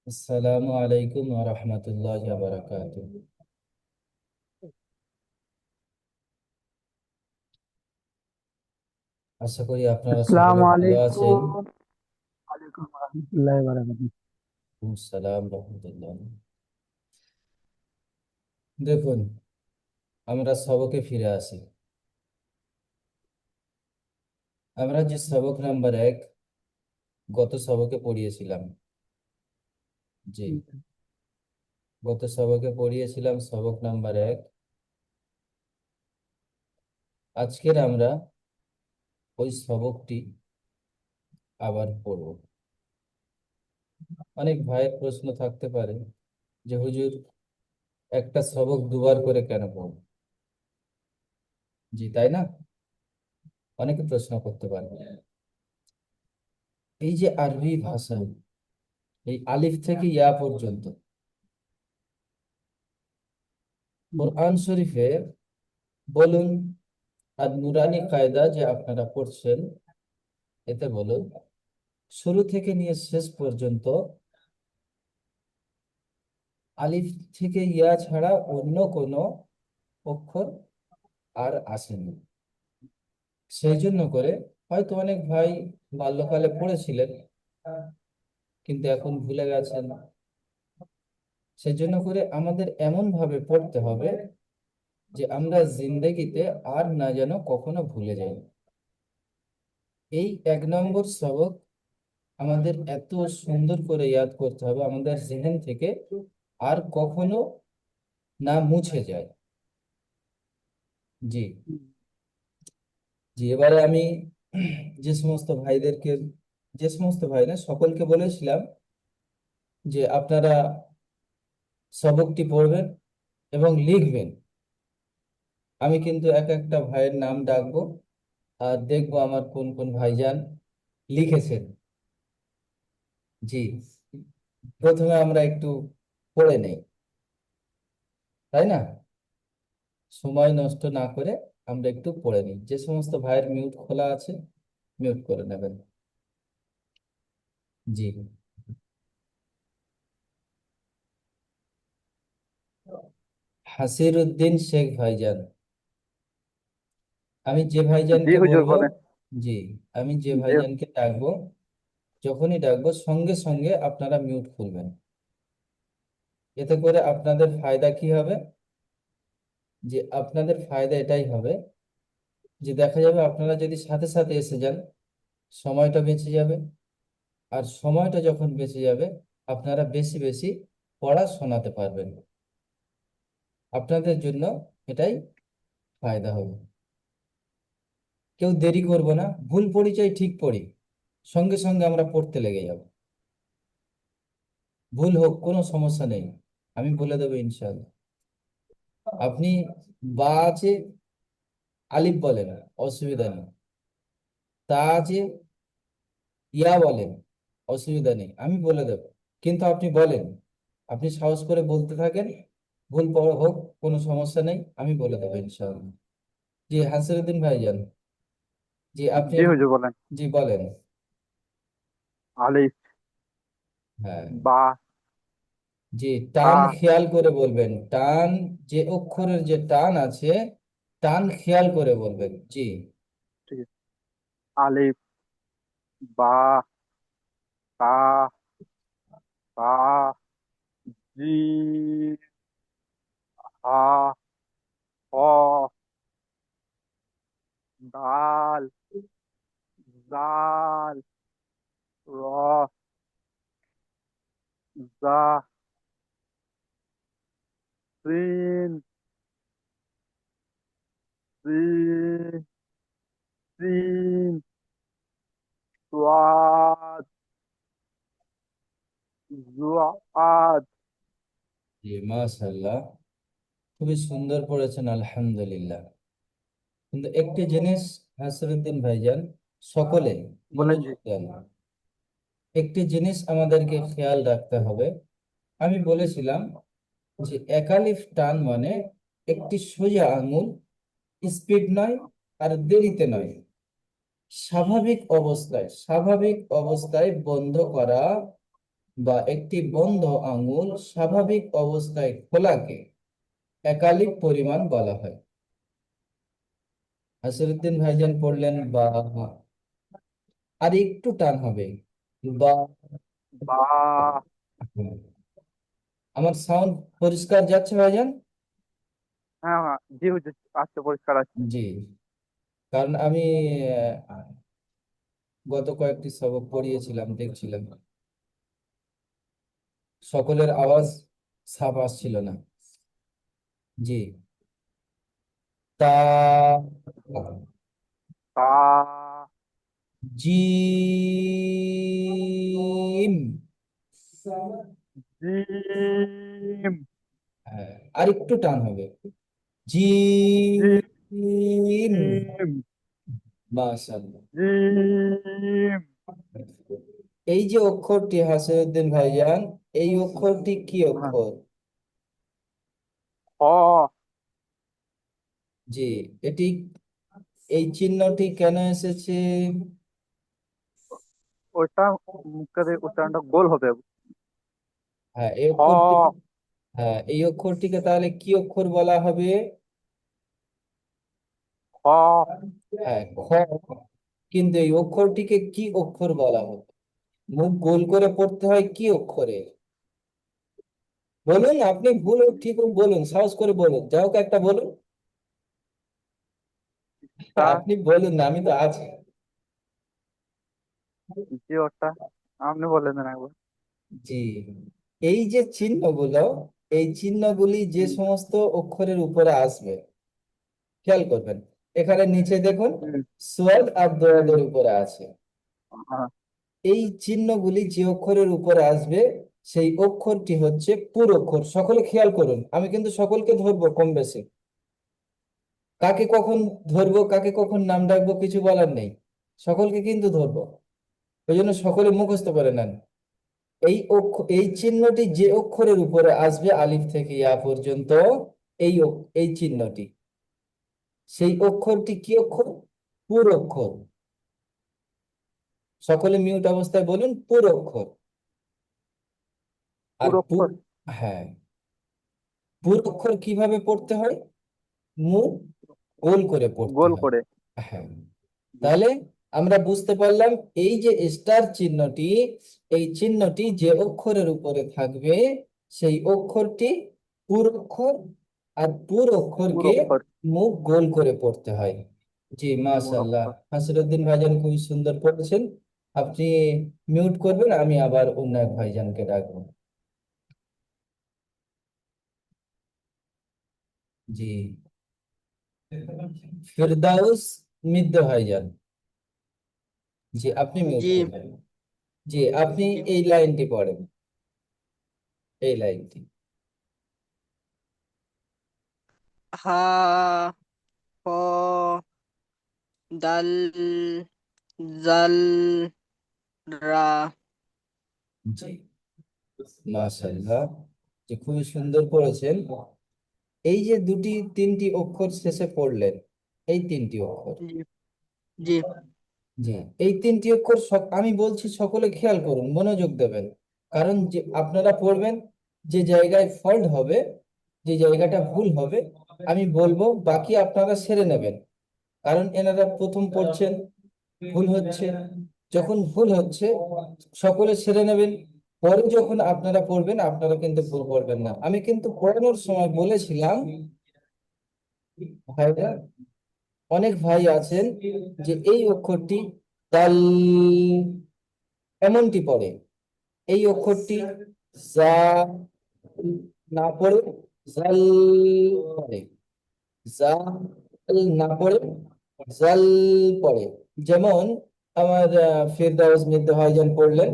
আসসালামু আলাইকুম ওয়া রাহমাতুল্লাহি ওয়া বারাকাতুহু। আশা করি আপনারা সকলে আসসালামু ভালো আছেন। আলাইকুম। ওয়ালাইকুম রহমতুল্লাহি ওয়া বারাকাতুহু। সালাম রহমতুল্লাহ। দেখুন, আমরা সবকে ফিরে আসি। আমরা যে সবক নাম্বার 1 গত সবকে পড়িয়েছিলাম। জি, গত সবকে পড়িয়েছিলাম সবক নাম্বার 1। আজকের আমরা ওই সবকটি আবার পড়ব। অনেক ভাইয়ের প্রশ্ন থাকতে পারে যে হুজুর, একটা সবক দুবার করে কেন পড়ব? জি, তাই না? অনেকে প্রশ্ন করতে পারে। এই যে আরবি ভাষা, এই আলিফ থেকে ইয়া পর্যন্ত কোরআন শরীফে, বলুন, আর নুরানি কায়দা যে আপনারা পড়ছেন, এতে বলুন শুরু থেকে নিয়ে শেষ পর্যন্ত আলিফ থেকে ইয়া ছাড়া অন্য কোনো অক্ষর আর আসেনি। সেই জন্য করে হয়তো অনেক ভাই বাল্যকালে পড়েছিলেন কিন্তু এখন ভুলে গেছেন। সেজন্য করে আমাদের এমন ভাবে পড়তে হবে যে আমরা জিন্দেগিতে আর না যেন কখনো ভুলে যাই। এই 1 নম্বর সবক আমাদের এত সুন্দর করে ইয়াদ করতে হবে আমাদের জেহেন থেকে, আর কখনো না মুছে যায়। জি, জি, এবারে আমি যে সমস্ত ভাইদেরকে, যে সমস্ত ভাই না, সকলকে বলেছিলাম যে আপনারা সবকটি পড়বেন এবং লিখবেন। আমি কিন্তু এক একটা ভাইয়ের নাম ডাকবো আর দেখবো আমার কোন কোন ভাইজান লিখেছেন। জি, প্রথমে আমরা একটু পড়ে নেই, তাই না? সময় নষ্ট না করে আমরা একটু পড়ে নিই। যে সমস্ত ভাইয়ের মিউট খোলা আছে, মিউট করে নেবেন। জি, হাসির উদ্দিন শেখ ভাইজান। আমি যে জি ভাইজানকে হুজুর বলবো, বলেন। জি, আমি যে জি ভাইজানকে ডাকবো, যখনই ডাকবো সঙ্গে সঙ্গে আপনারা মিউট খুলবেন। এতে করে আপনাদের ফায়দা কি হবে? যে আপনাদের ফায়দা এটাই হবে যে দেখা যাবে আপনারা যদি সাথে সাথে এসে যান, সময়টা বেঁচে যাবে। আর সময়টা যখন বেঁচে যাবে, আপনারা বেশি বেশি পড়া শোনাতে পারবেন। আপনাদের জন্য এটাই ফায়দা হবে। কেউ দেরি করবো না, ভুল পড়ি চাই ঠিক পড়ি, সঙ্গে সঙ্গে আমরা পড়তে লেগে যাব। ভুল হোক কোনো সমস্যা নেই, আমি বলে দেবো ইনশাআল্লাহ। আপনি বা আছে আলিফ বলেন, অসুবিধা নেই। তা আছে ইয়া বলেন, অসুবিধা নেই, আমি বলে দেব। কিন্তু আপনি বলেন, আপনি সাহস করে বলতে থাকেন, ভুল পড়া হোক কোনো সমস্যা নেই, আমি বলে দেবো ইনশাআল্লাহ। জি, হাসিরুদ্দিন ভাইজান, জি আপনি, জি হুজুর বলেন। জি বলেন। আলিফ, হ্যাঁ, বা, জি, তা। টান খেয়াল করে বলবেন, টান, যে অক্ষরের যে টান আছে, টান খেয়াল করে বলবেন। জি, ঠিক আছে। আলিফ, বা, তা, বা, জি, হা, হ, দাল, জাল, র, জা, সিন, সিন, সিন, সাদ, জুআদ। জি, মাশাআল্লাহ, খুবই সুন্দর পড়েছেন, আলহামদুলিল্লাহ। কিন্তু একটি জিনিস, হাসিরুদ্দিন ভাইজান, সকলে বলেন জি। মনোযোগ দেন। একটি জিনিস আমাদেরকে খেয়াল রাখতে হবে। আমি বলেছিলাম যে একালিফ টান মানে একটি সোজা আঙুল, স্পিড নয় আর দেরিতে নয়, স্বাভাবিক অবস্থায়, স্বাভাবিক অবস্থায় বন্ধ করা বা একটি বন্ধ আঙ্গুল স্বাভাবিক অবস্থায় খোলাকে একালিক পরিমাণ বলা হয়। আসিরুদ্দিন ভাইজান পড়লেন বা, আর একটু টান হবে বা। বা। আমার সাউন্ড পরিষ্কার যাচ্ছে ভাইজান? হ্যাঁ হ্যাঁ, জি হুজুর, আচ্ছা, পরিষ্কার আছে। জি, কারণ আমি আহ, গত কয়েকটি সবক পড়িয়েছিলাম, দেখছিলাম সকলের আওয়াজ সাফ আসছিল না। জি। তা, তা। জিম। জিম। হ্যাঁ, আর একটু টান হবে। জিম। জিম। মাশাআল্লাহ। জিম। এই যে অক্ষরটি হাসিরুদ্দিন ভাইজান, এই অক্ষরটি কি হ্যাঁ, অক্ষর? খ। জি, এটি, এই চিহ্নটি কেন এসেছে? ওটা মুখের উচ্চারণটা গোল হবে। হ্যাঁ, এই অক্ষরটি, খ। হ্যাঁ এই অক্ষরটিকে তাহলে কি অক্ষর বলা হবে? খ। হ্যাঁ, খ। কিন্তু এই অক্ষরটিকে কি অক্ষর বলা হবে? মুখ গোল করে পড়তে হয় কি অক্ষরে? বলুন, আপনি ভুল ও ঠিক ও বলুন, সাহস করে বলুন, যা হোক একটা বলুন। তা। আপনি বলুন না, আমি তো আছি। জি, ওটা আপনি বলে দেন একবার। জি, এই যে চিহ্নগুলো, এই চিহ্নগুলি যে হুম। সমস্ত অক্ষরের উপরে আসবে, খেয়াল করবেন, এখানে নিচে দেখুন হুম। সোয়াদ আর হুম। দোয়াদের উপরে আছে। হ্যাঁ। এই চিহ্নগুলি যে অক্ষরের উপরে আসবে, সেই অক্ষরটি হচ্ছে পুর অক্ষর। সকলে খেয়াল করুন, আমি কিন্তু সকলকে ধরবো কম বেশি, কাকে কখন ধরবো কাকে কখন নাম ডাকবো কিছু বলার নেই, সকলকে কিন্তু ধরবো। ওই জন্য সকলে মুখস্থ করে নেন। এই চিহ্নটি যে অক্ষরের উপরে আসবে আলিফ থেকে ইয়া পর্যন্ত, এই চিহ্নটি, সেই অক্ষরটি কি অক্ষর? পুর অক্ষর। সকলে মিউট অবস্থায় বলুন পুর অক্ষর। আর পুরো অক্ষর। হ্যাঁ, পুর অক্ষর কিভাবে পড়তে হয়? মুখ গোল করে পড়তে গোল হয়। করে। হ্যাঁ, জি। তাহলে আমরা বুঝতে পারলাম এই যে স্টার চিহ্নটি, এই চিহ্নটি যে অক্ষরের উপরে থাকবে সেই অক্ষরটি পুর অক্ষর, আর পুর পুরো অক্ষরকে অক্ষর। মুখ গোল করে পড়তে হয়। জি, পুরো মাশাআল্লাহ, অক্ষর। হাসিরুদ্দিন ভাইজান খুবই সুন্দর পড়েছেন। আপনি মিউট করবেন, আমি আবার অন্য এক ভাইজানকে ডাকবো। জি, ফেরদাউস মিদ্দ ভাইজান, জি আপনি মিউট জি করবেন। জি, আপনি জি। এই লাইনটি পড়েন, এই লাইনটি। হা, খ, দাল, জাল, রা। জি, মাশাআল্লাহ, যে খুবই সুন্দর পড়েছেন। এই যে দুটি তিনটি অক্ষর শেষে পড়লেন, এই তিনটি অক্ষর, জি জি। জি এই তিনটি অক্ষর আমি বলছি সকলে খেয়াল করুন, মনোযোগ দেবেন। কারণ যে আপনারা পড়বেন, যে জায়গায় ফল্ট হবে, যে জায়গাটা ভুল হবে, আমি বলবো, বাকি আপনারা সেরে নেবেন। কারণ এনারা প্রথম পড়ছেন, ভুল হচ্ছে, যখন ভুল হচ্ছে সকলে সেরে নেবেন। পরে যখন আপনারা পড়বেন আপনারা কিন্তু ভুল করবেন না। আমি কিন্তু পড়ানোর সময় বলেছিলাম ভাইরা, অনেক ভাই আছেন যে এই অক্ষরটি দাল এমনটি পড়ে, এই অক্ষরটি জা না পড়ে জাল পড়ে, জাল না পড়ে জাল পড়ে। যেমন আমার ফেরদাউস মৃদ্ধ ভাইজান পড়লেন,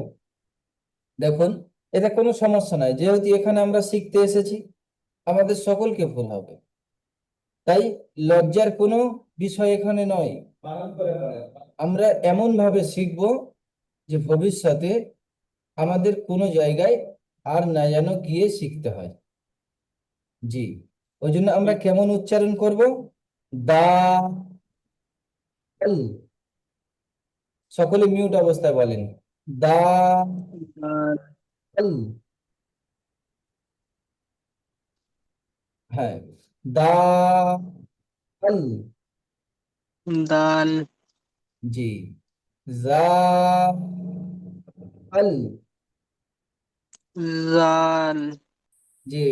দেখুন, এটা কোনো সমস্যা নাই, যেহেতু এখানে আমরা শিখতে এসেছি, আমাদের সকলকে ভুল হবে, তাই লজ্জার কোনো বিষয় এখানে নয়। আমরা এমন ভাবে শিখবো যে ভবিষ্যতে আমাদের কোনো জায়গায় আর না যেন গিয়ে শিখতে হয়। জি, ওই জন্য আমরা কেমন উচ্চারণ করব? দা, সকলে মিউট অবস্থায় বলেন, দা, হ্যাঁ, দাল, দাল, জি, জাল, জাল, জি,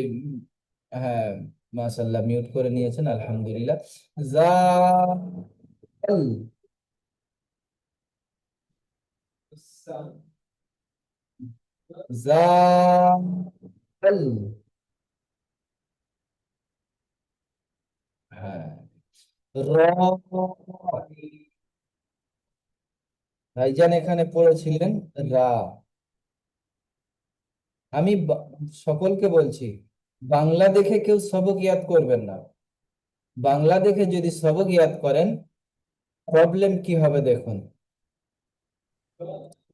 হ্যাঁ, মাশাআল্লাহ, মিউট করে নিয়েছেন, আলহামদুলিল্লাহ। জাল, জাল, হ্যাঁ, র, ভাইজান এখানে পড়েছিলেন রা। আমি সকলকে বলছি, বাংলা দেখে কেউ সবক ইয়াদ করবেন না। বাংলা দেখে যদি সবক ইয়াদ করেন, প্রবলেম কি হবে দেখুন।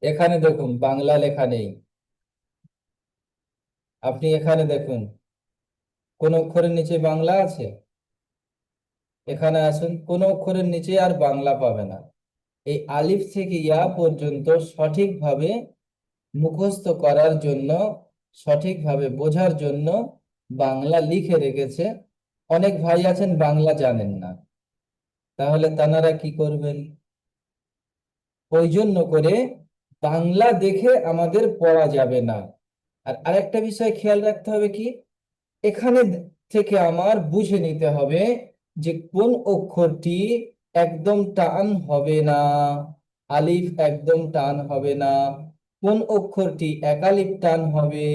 এখানে দেখুন বাংলা লেখা নেই। আপনি এখানে দেখুন কোন অক্ষরের নিচে বাংলা আছে? এখানে আসুন, কোন অক্ষরের নিচে আর বাংলা পাবে না। এই আলিফ থেকে ইয়া পর্যন্ত সঠিকভাবে মুখস্থ করার জন্য, সঠিকভাবে বোঝার জন্য বাংলা লিখে রেখেছে। অনেক ভাই আছেন বাংলা জানেন না, তাহলে তানারা কি করবেন? ওই জন্য করে বাংলা দেখে আমাদের পড়া যাবে না। আর আরেকটা বিষয় খেয়াল রাখতে হবে কি, এখানে থেকে আমার বুঝে নিতে হবে যে কোন অক্ষরটি একদম টান হবে না, আলিফ একদম টান হবে না, কোন অক্ষরটি একালিফ টান হবে,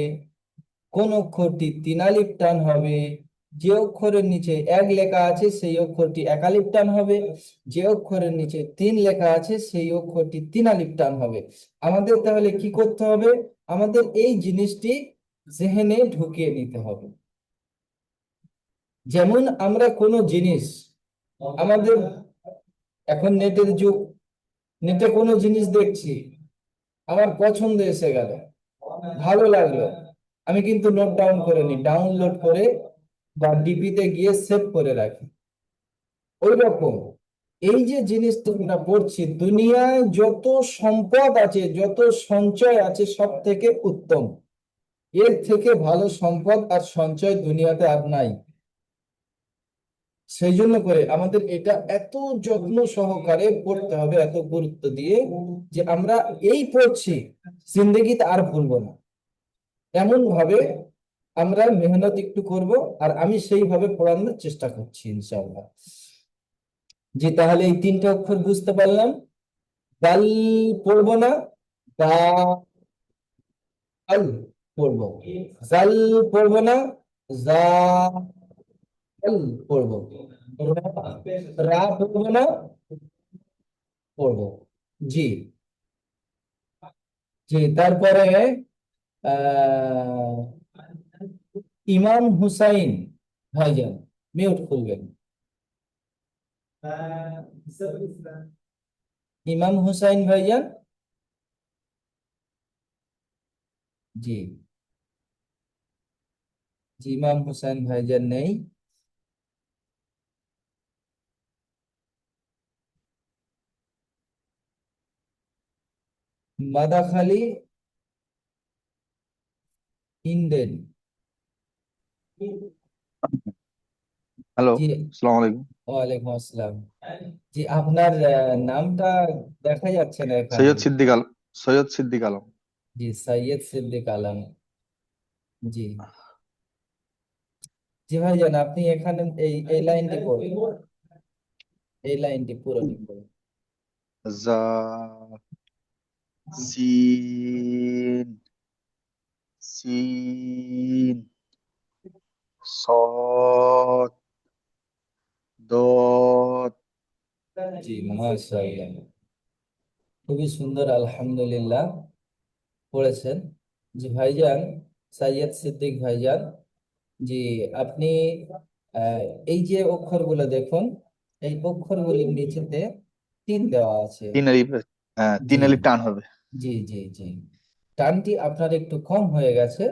কোন অক্ষরটি তিন আলিফ টান হবে। যে অক্ষরের নিচে এক লেখা আছে সেই অক্ষরটি একালিফ টান হবে, যে অক্ষরের নিচে তিন লেখা আছে সেই অক্ষরটি তিন আলিফ টান হবে। আমাদের তাহলে কি করতে হবে? আমাদের এই জিনিসটি জেহেনে ঢুকিয়ে নিতে হবে। যেমন আমরা কোনো জিনিস, আমাদের এখন নেটের যুগ, নেটে কোনো জিনিস দেখছি, আমার পছন্দ এসে গেল, ভালো লাগলো, আমি কিন্তু নোট ডাউন করে নিই, ডাউনলোড করে বা ডিপিতে গিয়ে সেভ করে রাখি। ওই রকম এই যে জিনিসটা আমরা পড়ছি, দুনিয়ায় যত সম্পদ আছে, যত সঞ্চয় আছে, সব থেকে উত্তম, এর থেকে ভালো সম্পদ আর সঞ্চয় দুনিয়াতে আর নাই। সেই জন্য করে আমাদের এটা এত যত্ন সহকারে পড়তে হবে, এত গুরুত্ব দিয়ে, যে আমরা এই পড়ছি, জিন্দেগিতে আর ভুলবো না। এমন ভাবে আমরা মেহনত একটু করব, আর আমি সেইভাবে পড়ানোর চেষ্টা করছি ইনশাআল্লাহ। জি, তাহলে এই তিনটা অক্ষর বুঝতে পারলাম। দাল পড়বো না, দাল পড়বো, জাল পড়বো না, জাল পড়বো, রা পড়বো না, পড়বো। জি, জি, তারপরে আহ ইমাম হুসাইন ভাইজান, মিউট খুলবেন। ইমাম হুসাইন ভাইজান, জি, জি, ইমাম হুসাইন ভাইজান নেই। মাদাখালী ইন্ডেন, হ্যালো, জি, আসসালামু আলাইকুম। ওয়ালাইকুম আসসালাম। জি, আপনার নামটা দেখা যাচ্ছে না এখানে। সৈয়দ সিদ্দিক আলম। সৈয়দ সিদ্দিক আলম। জি, সৈয়দ সিদ্দিক আলম। জি, জি ভাইজান, আপনি এখানে এই এই লাইনটি পড়ুন, এই লাইনটি পুরোটি পড়ুন। জা, সিন, সিন, সদ, দদ। জি, মাশাআল্লাহ, খুবই সুন্দর, আলহামদুলিল্লাহ পড়েছেন। জি ভাইজান, সৈয়দ সিদ্দিক ভাইজান, জি, আপনি আহ, এই যে অক্ষরগুলো দেখুন, এই অক্ষরগুলির নিচেতে তিন দেওয়া আছে। তিন আলিফ, হ্যাঁ, তিন জি, আলিফ টান হবে। জি, জি, জি, টানটি আপনার একটু কম হয়ে গেছে,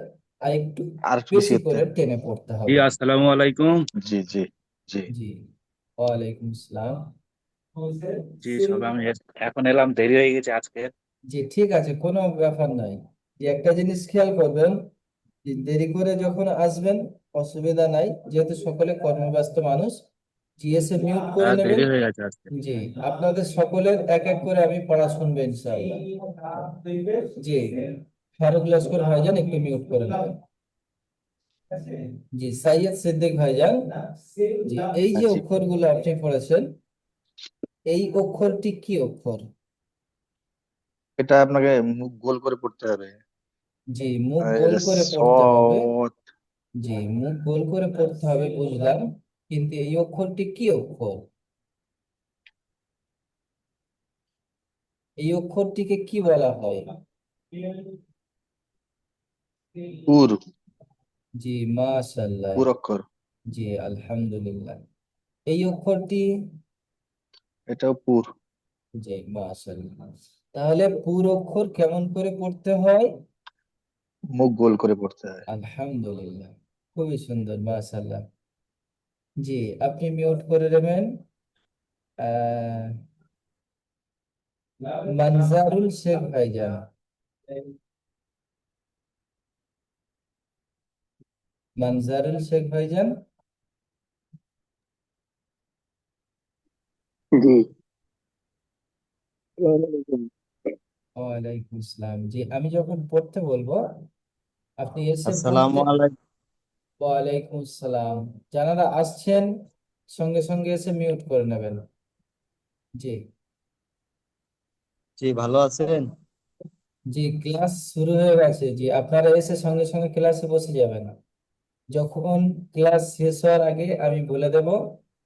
আর একটু আর একটু বেশি বেশি করতে করে হবে। টেনে পড়তে জি হবে। আসসালামু আলাইকুম। জি, জি, জি। জি, ওয়ালাইকুম আসসালাম। জি সবে আমি এখন এলাম, দেরি হয়ে গেছে আজকে। জি, ঠিক আছে, কোনো ব্যাপার নাই। যে একটা জিনিস খেয়াল করবেন, যে দেরি করে যখন আসবেন অসুবিধা নাই, যেহেতু সকলে কর্মব্যস্ত মানুষ। জিএসএ মিউট করে নেবেন। দেরি হয়ে গেছে আজকে। জি, আপনাদের সকলের এক এক করে আমি পড়া শুনবো ইনশাআল্লাহ। জি, ফারুক লস্কর ভাইজান একটু মিউট করে নেবেন। জি, সাইয়দ সিদ্দিক ভাইজান। জি, এই যে আচ্ছা, অক্ষরগুলো আপনি পড়েছেন, এই অক্ষরটি কি অক্ষর? এটা আপনাকে মুখ গোল করে পড়তে হবে। জি, মুখ গোল এটা করে পড়তে হবে। সৎ। জি, মুখ গোল করে পড়তে হবে বুঝলাম, কিন্তু এই অক্ষরটি কি অক্ষর? এই অক্ষরটিকে কি বলা হয়? পুর। জি, মাশাআল্লাহ। পুর অক্ষর। জি, আলহামদুলিল্লাহ। এই অক্ষরটি, এটাও পুর। জি, মাশাআল্লাহ। তাহলে পুরো অক্ষর কেমন করে পড়তে হয়? মুখ গোল করে পড়তে হয়। আলহামদুলিল্লাহ, খুবই সুন্দর, মাশাআল্লাহ। জি, আপনি মিউট করে দেবেন। আহ মানজারুল শেখ ভাইজান। মানজারুল শেখ ভাইজান। জি। ওয়ালাইকুম আসসালাম। জি, আমি যখন পড়তে বলবো আপনি এসে আসসালামু বসলে। আলাইকুম। ওয়ালাইকুম আসসালাম। যারা আসছেন সঙ্গে সঙ্গে এসে মিউট করে নেবেন। জি। জি, ভালো আছেন? জি, ক্লাস শুরু হয়ে গেছে। জি, আপনারা এসে সঙ্গে সঙ্গে ক্লাসে বসে যাবেন। যখন ক্লাস শেষ হওয়ার আগে আমি বলে দেব,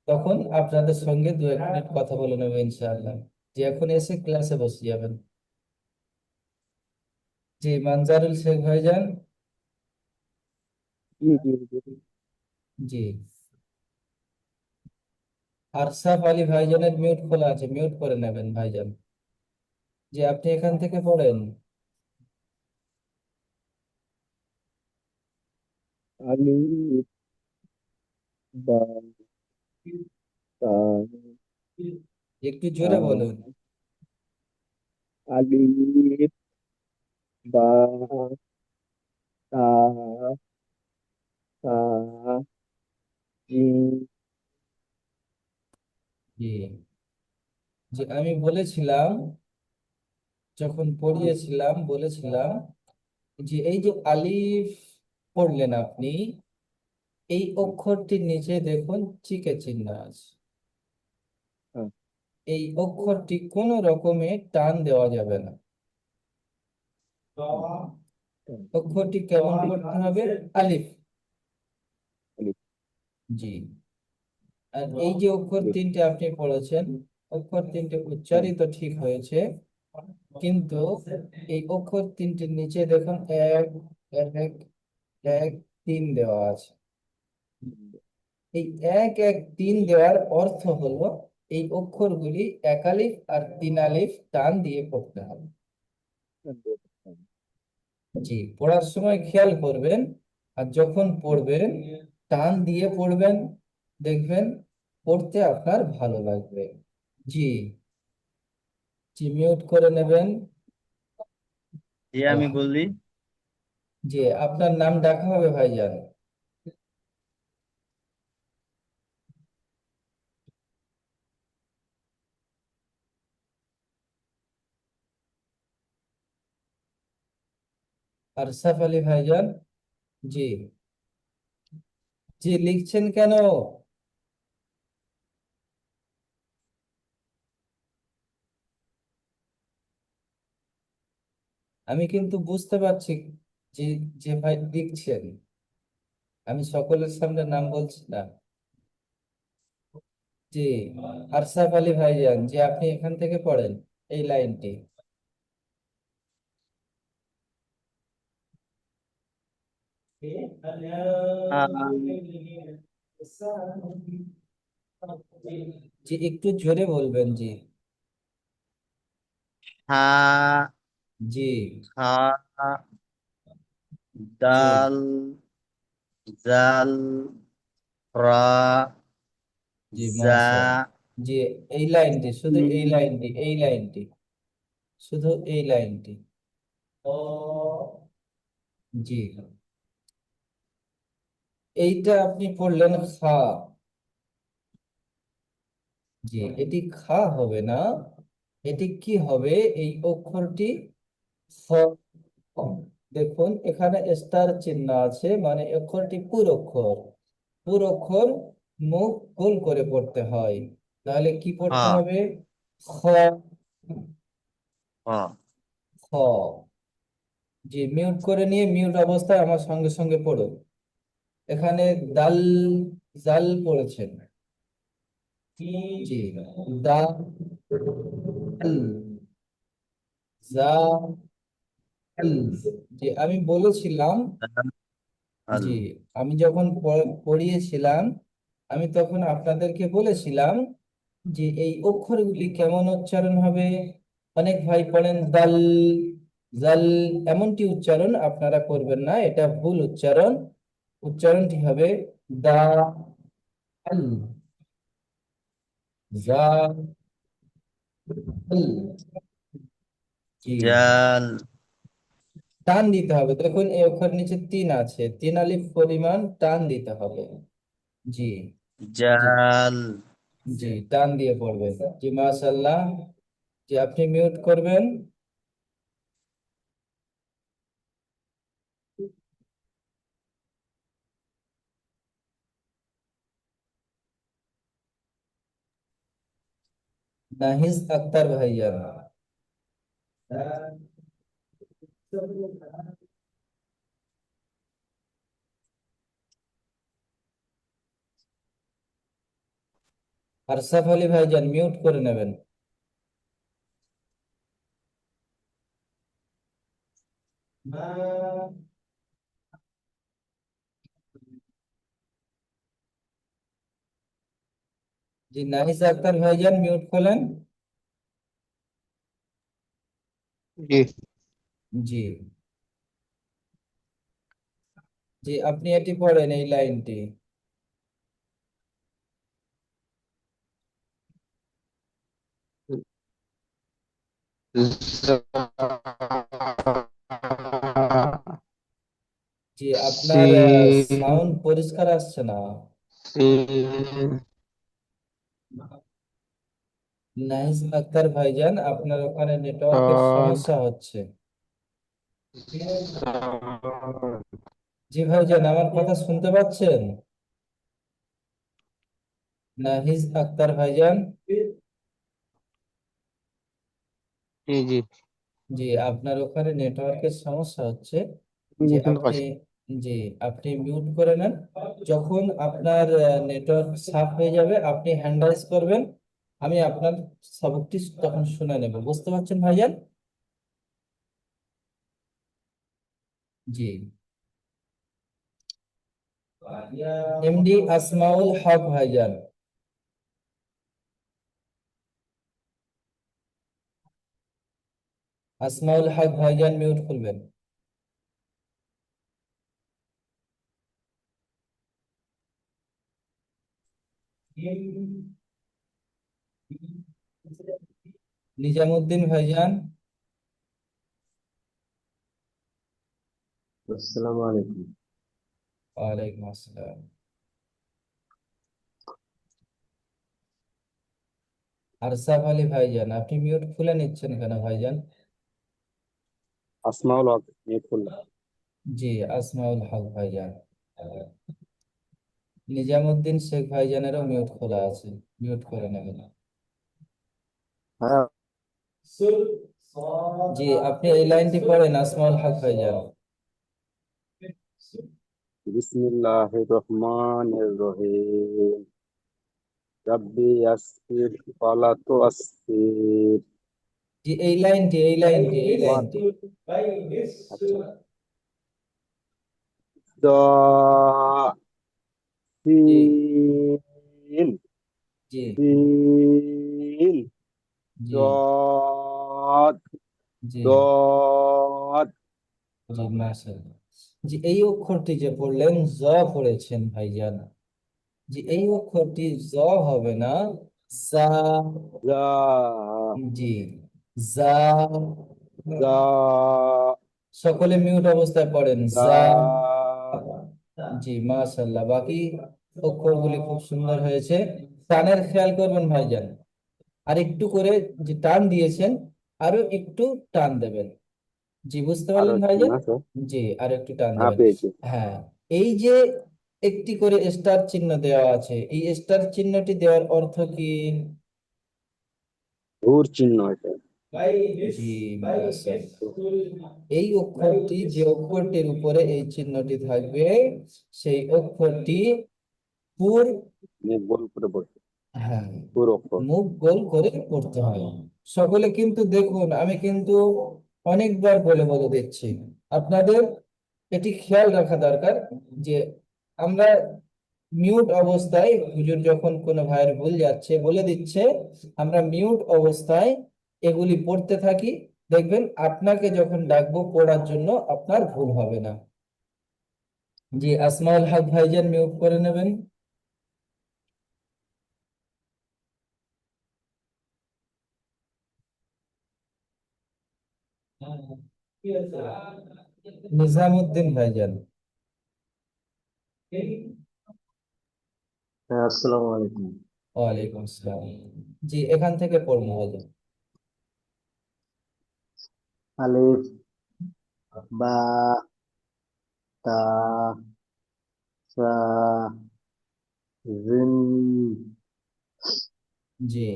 তখন আপনাদের সঙ্গে দু এক মিনিট কথা বলে নেবো ইনশাআল্লাহ। যে এখন এসে ক্লাসে বসে যাবেন। জি, মানজারুল শেখ ভাইজান। জি জি জি। জি, আরশাফ আলী ভাইজানের মিউট খোলা আছে, মিউট করে নেবেন ভাইজান। জি, আপনি এখান থেকে পড়েন। আলিফ বা তা একটু জোরে বলুন। আলিফ বা তা তা জিম। জি, যে আমি বলেছিলাম, যখন পড়িয়েছিলাম বলেছিলাম যে এই যে আলিফ পড়লেন আপনি, এই অক্ষরটির নিচে দেখুন চিকে চিহ্ন আছে। হ্যাঁ, এই অক্ষরটি কোনো রকমে টান দেওয়া যাবে না। হ্যাঁ, অক্ষরটি কেমন করতে হবে? আলিফ। আলিফ জি, আর এই যে অক্ষর আলিফ। তিনটে আপনি পড়েছেন, অক্ষর তিনটে হ্যাঁ, উচ্চারিত ঠিক হয়েছে, কিন্তু এই অক্ষর তিনটির নিচে দেখুন এক, এক, এক, তিন দেওয়া আছে। এই এক এক তিন দেওয়ার অর্থ হলো এই অক্ষরগুলি একালিফ আর তিন আলিফ টান দিয়ে পড়তে হবে। জি, পড়ার সময় খেয়াল করবেন, আর যখন পড়বেন টান দিয়ে পড়বেন, দেখবেন পড়তে আপনার ভালো লাগবে। জি। জি, মিউট করে নেবেন। জি, আমি আল্লাহ। বললি। জি, আপনার নাম ডাকা হবে ভাইজান। আরশাফ আলী ভাইজান। জি। জি, লিখছেন কেন? আমি কিন্তু বুঝতে পারছি যে, যে ভাই লিখছেন, আমি সকলের সামনে নাম বলছি না। জি, আরশাফ আলী ভাইজান, যে আপনি এখান থেকে পড়েন এই লাইনটি। আহ, জি, একটু জোরে বলবেন। জি। হা, জি। খা, জি। দাল, জাল, রা, জি, জা। মাশাআল্লাহ। জি, এই লাইনটি, শুধু এই লাইনটি, এই লাইনটি, শুধু এই লাইনটি। জি, এইটা আপনি পড়লেন খা। জি, এটি খা হবে না, এটি কি হবে? এই অক্ষরটি খ। দেখুন এখানে স্টার চিহ্ন আছে, মানে অক্ষরটি পুরো অক্ষর মুখ গোল করে পড়তে হয়। তাহলে কি পড়তে হ্যাঁ। হবে? খ। হ্যাঁ। খ। জি, মিউট করে নিয়ে মিউট অবস্থায় আমার সঙ্গে সঙ্গে পড়ুন। এখানে দাল, জাল পড়েছেন। জি, দাল, জাল। জি, আমি বলেছিলাম, আল। জি, আমি যখন পড়িয়েছিলাম, আমি তখন আপনাদেরকে বলেছিলাম যে এই অক্ষরগুলি কেমন উচ্চারণ হবে। অনেক ভাই পড়েন দাল, জাল, এমনটি উচ্চারণ আপনারা করবেন না, এটা ভুল উচ্চারণ। উচ্চারণটি হবে দাল, জাল। জি, জাল। টান দিতে হবে। দেখুন এই অক্ষর নিচে তিন আছে, তিন আলিফ পরিমাণ টান দিতে হবে। জি, জি, জাল। জি, টান দিয়ে পড়বেন। জি, মাশাআল্লাহ। জি, আপনি মিউট করবেন। নাহিস আক্তার ভাইয়া। আরসাফ আলী ভাইজান মিউট করে নেবেন। জি, নাহিস আক্তার ভাইজান মিউট করলেন। জি। জি, জি, আপনি এটি পড়েন এই লাইনটি। জি, আপনার সিন সাউন্ড পরিষ্কার আসছে না। সিন নাহিস আক্তার ভাইজান, আপনার ওখানে নেটওয়ার্কের সদ সমস্যা হচ্ছে। সদ। জি ভাইজান, আমার কথা শুনতে পাচ্ছেন? নাহিস আক্তার ভাইজান। জি জি। জি, আপনার ওখানে নেটওয়ার্কের সমস্যা হচ্ছে। যে জি, শুনতে আপনি, পাচ্ছি। জি, আপনি মিউট করে নেন। যখন আপনার নেটওয়ার্ক সাফ হয়ে যাবে আপনি হ্যান্ড রাইজ করবেন, আমি আপনার সবকটি তখন শুনে নেব। বুঝতে পারছেন ভাইজান? জি, এমডি আসমাউল হক ভাইজান। আসমাউল হক ভাইজান মিউট করবেন। নিজামুদ্দিন ভাইজান। আসসালামু আলাইকুম। ওয়ালাইকুম আসসালাম। আরসাফ আলী ভাইজান, আপনি মিউট খুলে নিচ্ছেন কেন ভাইজান? আসমাউল হক মিউটফুল্লাহ। জি, আসমাউল হক ভাইজান। নিজামুদ্দিন শেখ ভাইজানেরও মিউট খোলা আছে, মিউট করে নেবেন। হ্যাঁ। জি, আপনি এই লাইনটি পড়েন আসমাউল হক ভাইজান। বিসমিল্লাহির রহমানির রহিম। রাব্বি ইয়াসসির ওয়ালা তুআসসির। জি, এই ওয়ান। লাইনটি। আচ্ছা। দ জি, সিন জি, সিন জি, দদ জি, দদ। জি, মাশাআল্লাহ। জি, এই অক্ষরটি যে পড়লেন জ পড়েছেন ভাইজান। জি, এই অক্ষরটি জ হবে না, জা। জা জি, জা। জা সকলে মিউট অবস্থায় পড়েন। জা জি, মাশাআল্লাহ, বাকি অক্ষরগুলি খুব সুন্দর হয়েছে। টানের খেয়াল করবেন ভাইজান, আর একটু করে যে টান দিয়েছেন, আরো একটু টান দেবেন। জি, বুঝতে আরো পারলেন একটু ভাইজান? না স্যার? জি, আর একটু টান হ্যাঁ, দেবেন। পেয়েছি। হ্যাঁ, এই যে একটি করে স্টার চিহ্ন দেওয়া আছে, এই স্টার চিহ্নটি দেওয়ার অর্থ কি? ঘুর চিহ্ন এটা। জি, মাশাআল্লাহ। এই অক্ষরটি, যে অক্ষরটির উপরে এই চিহ্নটি থাকবে, সেই অক্ষরটি পুর, মুখ গোল করে পড়ছে। হ্যাঁ, পুর অক্ষর। মুখ গোল করে পড়তে হয়। সকলে কিন্তু দেখুন, আমি কিন্তু অনেকবার বলে বলে দিচ্ছি, আপনাদের এটি খেয়াল রাখা দরকার যে আমরা মিউট অবস্থায়, হুজুর যখন কোনো ভাইয়ের ভুল যাচ্ছে বলে দিচ্ছে, আমরা মিউট অবস্থায় এগুলি পড়তে থাকি। দেখবেন আপনাকে যখন ডাকবো পড়ার জন্য, আপনার ভুল হবে না। জি, আসমাউল হক ভাইজান মিউট করে নেবেন। নিজামুদ্দিন ভাইজান। হ্যাঁ, আসসালামু আলাইকুম। ওয়ালাইকুম আসসালাম। জি, এখান থেকে পড়বো ভাইজান। আলিফ, বা, তা, সা, জিম। জি,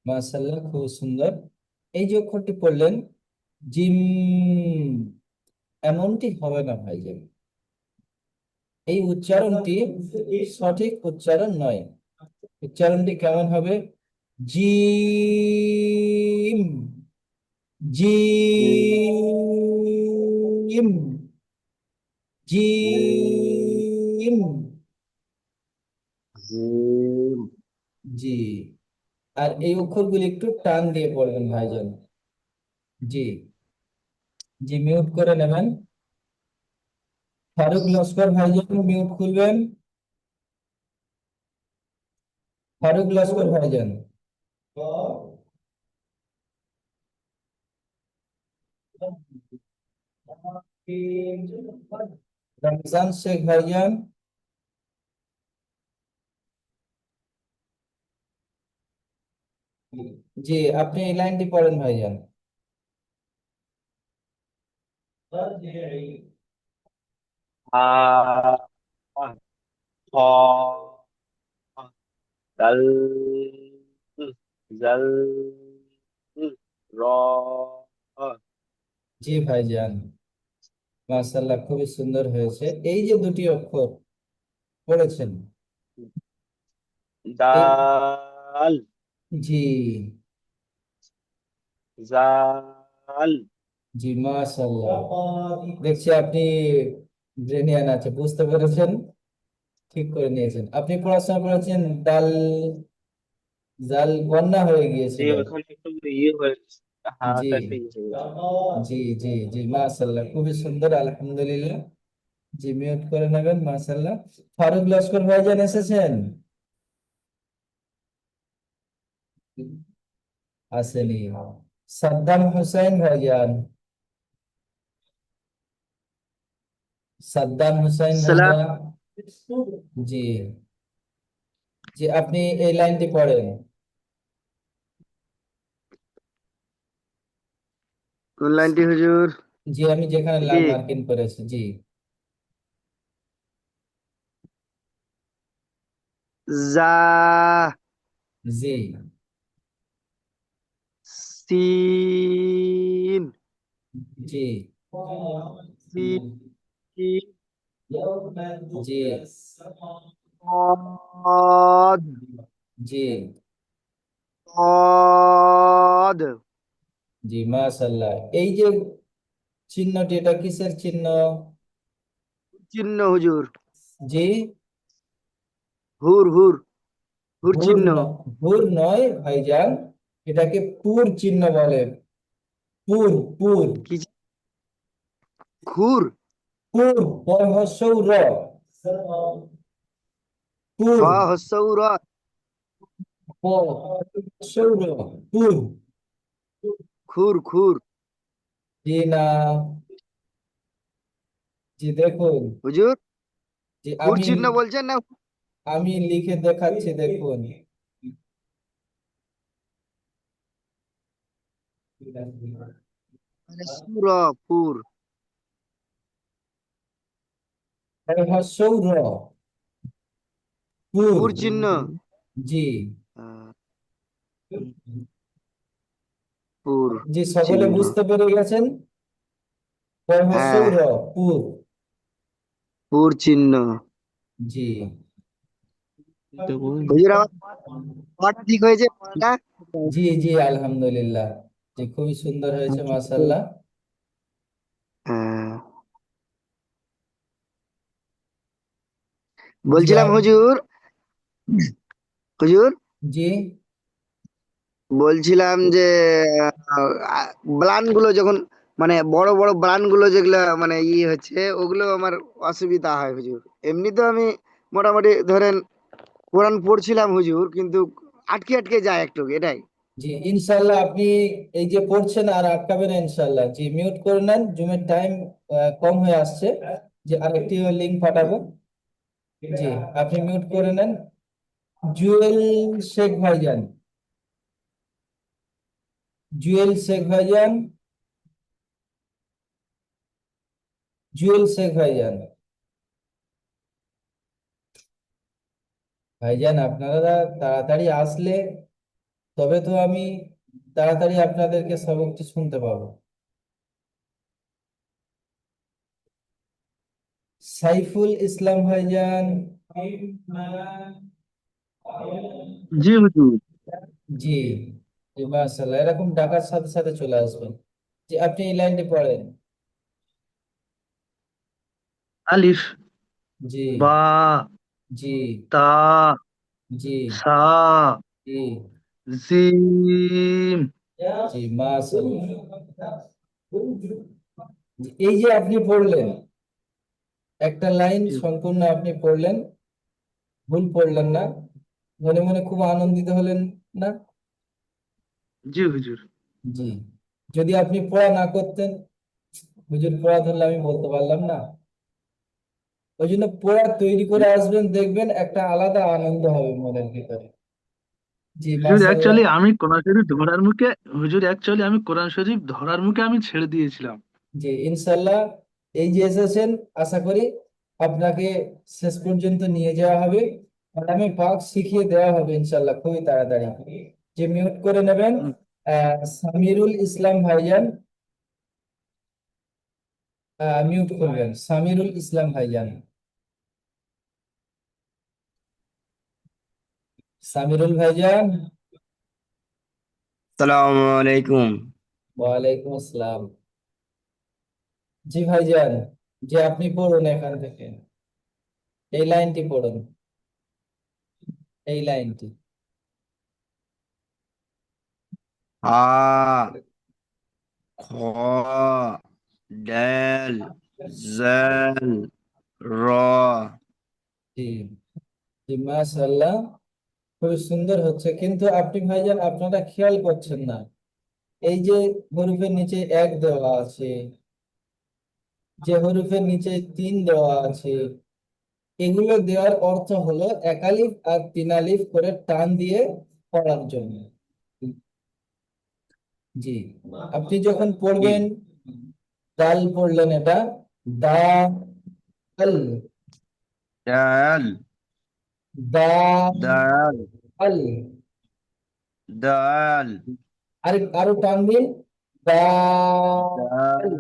মাশাআল্লাহ, খুব সুন্দর। এই যে অক্ষরটি পড়লেন, জিম, এমনটি হবে না ভাইজান। এই উচ্চারণটি সঠিক উচ্চারণ নয়। উচ্চারণটি কেমন হবে? Gym, gym, gym. জিম। জি, আর এই অক্ষরগুলি একটু টান দিয়ে পড়বেন ভাইজান। জি, জি, মিউট করে নেবেন। ফারুক লস্কর ভাইজান মিউট খুলবেন। ফারুক লস্কর ভাইজান। রমজান শেখ ভাইজান। জি, আপনি এই লাইনটি পড়েন ভাইজান। আ খ দাল জাল র জি ভাইজান, মাশাআল্লাহ, খুবই সুন্দর হয়েছে। এই যে দুটি অক্ষর পড়েছেন, এই, দাল জি, জাল জি, মাশাআল্লাহ, দেখছি আপনি ব্রেনিয়ান আছে, বুঝতে পেরেছেন, ঠিক করে নিয়েছেন। আপনি পড়াশোনা করেছেন ডাল, জাল বন্যা হয়ে জি, গিয়েছিল। ওখানে একটু ইয়ে হয়েছে। জি, হালকা একটা ইয়ে হয়েছে। জি, জি, জি, মাশাআল্লাহ, খুবই সুন্দর, আলহামদুলিল্লাহ। জি, মিউট করে নেবেন, মাশাআল্লাহ। ফারুক লস্কর ভাইজান এসেছেন? আসেনি। সাদ্দাম হোসেন ভাইজান, সাদ্দাম হোসেন সালাম। ভাইজান। জি, জি, আপনি এই লাইনটি পড়েন। কোন লাইনটি হুজুর? জি, আমি যেখানে লাল কি? মার্কিং করেছি, জি, জা, জি, সিন, জি, সিন, জি, কদ, জি, কদ। জি, মাশাআল্লাহ। এই যে চিহ্নটি, এটা কিসের চিহ্ন? চিহ্ন হুজুর। জি, হুর, হুর, হুর হুর চিহ্ন। হুর নয় ভাইজান, এটাকে পুর চিহ্ন বলে। পুর, পুর, কি? খুর। পুর, পর হস্যৌ র, পুর, খ হস্যউ র। প হস্যৌ র, পুর। খুর, খুর। জি না, জি দেখুন, হুজুর যে হুর চিহ্ন বলছেন না? আমি লিখে দেখাচ্ছি, দেখুন। মানে সুর ফুর হ্রস্বউ র, পুর। ফুর চিহ্ন। জি আহ, ফুর জি, সকলে চিহ্ন। বুঝতে পেরে গেছেন। হ্রস্বউ হ্যাঁ, র, পুর। ফুর চিহ্ন। জি হুজুর আমার পড়া ঠিক হয়েছে পড়াটা? জি জি, আলহামদুলিল্লাহ। জি, খুবই সুন্দর হয়েছে, মাশাআল্লাহ। হ্যাঁ, জি বলছিলাম হুজুর, হুজুর জি বলছিলাম যে ব্লান গুলো যখন মানে বড় বড় ব্লান গুলো যেগুলো মানে হচ্ছে ওগুলো আমার অসুবিধা হয় হুজুর। এমনি তো আমি মোটামুটি ধরেন কোরআন পড়ছিলাম হুজুর, কিন্তু আটকে আটকে যায় একটু, এটাই। জি, ইনশাল্লাহ আপনি এই যে পড়ছেন আর আটকাবে না ইনশাল্লাহ। জি, মিউট করে নেন, জুমের টাইম কম হয়ে আসছে। যে আরেকটি লিংক পাঠাবো। জি, আপনি মিউট করে নেন। জুয়েল শেখ ভাইজান, জুয়েল শেখ ভাইজান, জুয়েল শেখ ভাইজান। ভাইজান আপনারা তাড়াতাড়ি আসলে তবে তো আমি তাড়াতাড়ি আপনাদেরকে সবকটি শুনতে পাবো। সাইফুল ইসলাম ভাইজান। জি হুজুর। জি জি, মাশাআল্লাহ, এরকম ডাকার সাথে সাথে চলে আসবেন। যে আপনি এই লাইনটি পড়েন। আলিফ, জি বা, জি তা, জি সা, জি জিম। জি, মাশাআল্লাহ। এই যে আপনি পড়লেন, একটা লাইন জি সম্পূর্ণ আপনি পড়লেন, ভুল পড়লেন না, মনে মনে খুব আনন্দিত হলেন না? জি হুজুর। জি, যদি আপনি পড়া না করতেন, হুজুর পড়া ধরলে আমি বলতে পারলাম না। ওই জন্য পড়া তৈরি করে আসবেন, দেখবেন একটা আলাদা আনন্দ হবে মনের ভিতরে। জি, হুজুর মাশাআল্লাহ। অ্যাকচুয়ালি আমি কোরআন শরীফ ধরার মুখে, হুজুর অ্যাকচুয়ালি আমি কোরআন শরীফ ধরার মুখে আমি ছেড়ে দিয়েছিলাম। জি, ইনশাল্লাহ এই যে এসেছেন, আশা করি আপনাকে শেষ পর্যন্ত নিয়ে যাওয়া হবে। আর আমি পাক শিখিয়ে দেওয়া হবে ইনশাল্লাহ খুবই তাড়াতাড়ি। যে মিউট করে নেবেন হুম, সামিরুল ইসলাম ভাইজান, মিউট করবেন সামিরুল ইসলাম ভাইজান। সামিরুল ভাইজান। আসসালামু আলাইকুম। ওয়ালাইকুম আসসালাম। জি ভাইজান, যে আপনি পড়ুন এখান থেকে, এই লাইনটি পড়ুন, এই লাইনটি। আ, খ, ডেল, জেল, র। জি জি, মাশাআল্লাহ, খুবই সুন্দর হচ্ছে, কিন্তু আপনি ভাইজান আপনারা খেয়াল করছেন না। এই যে হরফের নিচে এক দেওয়া আছে, যে হরফের নিচে তিন দেওয়া আছে, এগুলো দেওয়ার অর্থ হলো একালিফ আর তিনালিফ করে টান দিয়ে পড়ার জন্য। জি, আপনি যখন জি। পড়বেন, দাল পড়লেন, এটা দাল, ডেল, দাল, দাল, দাল, আরো টান দিন, দাল।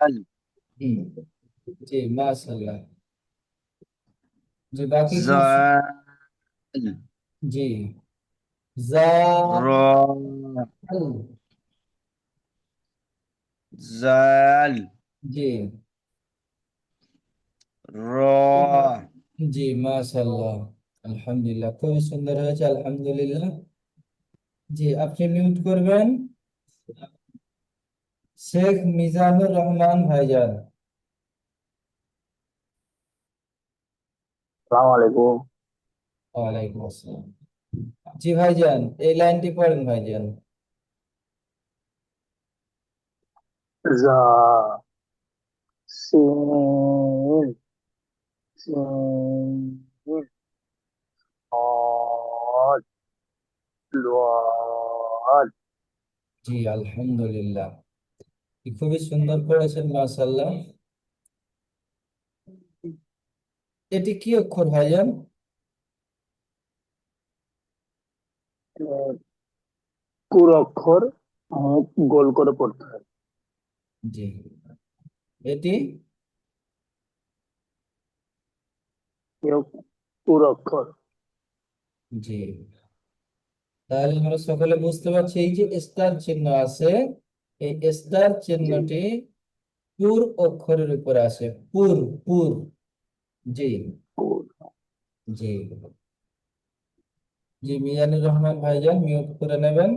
দাল, হুম, জি মাশাআল্লাহ। জি, বাকি খুব জেল, জি, জাল, র, জেল, জি র। জি, মাশাআল্লাহ, আলহামদুলিল্লাহ, খুবই সুন্দর হয়েছে, আলহামদুলিল্লাহ। জি, আপনি মিউট করবেন শেখ মিজানুর রহমান ভাইজান। সালাম আলাইকুম। ওয়ালাইকুম আসসালাম। জি ভাইজান, এই লাইনটি পড়েন ভাইজান। জা, সিন, سين صاد لام জি আলহামদুলিল্লাহ, খুবই সুন্দর করেছেন মাশাআল্লাহ। এটি কি অক্ষর ভাইজান? পুরো অক্ষর মুখ গোল করে পড়তে হয়। জি, এটি এও পুরো অক্ষর। জি, তাহলে আমরা সকলে বুঝতে পারছি এই যে স্টার চিহ্ন আছে, এই স্টার জি চিহ্নটি পুর অক্ষরের উপরে আছে, পুর পুর। জি পুর। জি জি, মিজানুর রহমান ভাইজান মিউট করে নেবেন।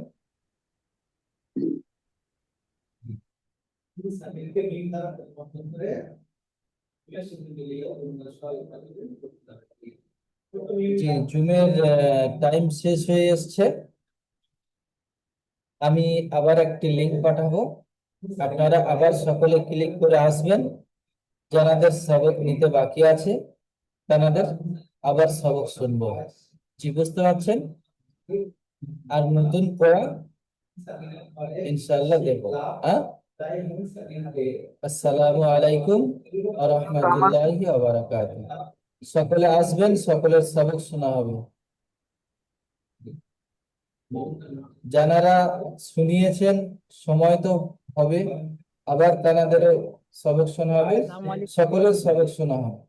জি, জুমের টাইম শেষ হয়ে এসছে। আমি আবার একটি লিংক পাঠাবো, আপনারা আবার সকলে ক্লিক করে আসবেন। যাদের সবক নিতে বাকি আছে তাদের আবার সবক শুনবো। জি, বুঝতে পারছেন? আর নতুন পড়া ইনশাআল্লাহ দেবো। হ্যাঁ, আসসালামু আলাইকুম ওয়া রাহমাতুল্লাহি ওয়া বারাকাতুহু। সকলে আসবেন, সকলের সবক শোনা হবে। যারা শুনিয়েছেন সময় তো হবে, আবার তাদেরও সবক শোনা হবে, সকলের সবক শোনা হবে।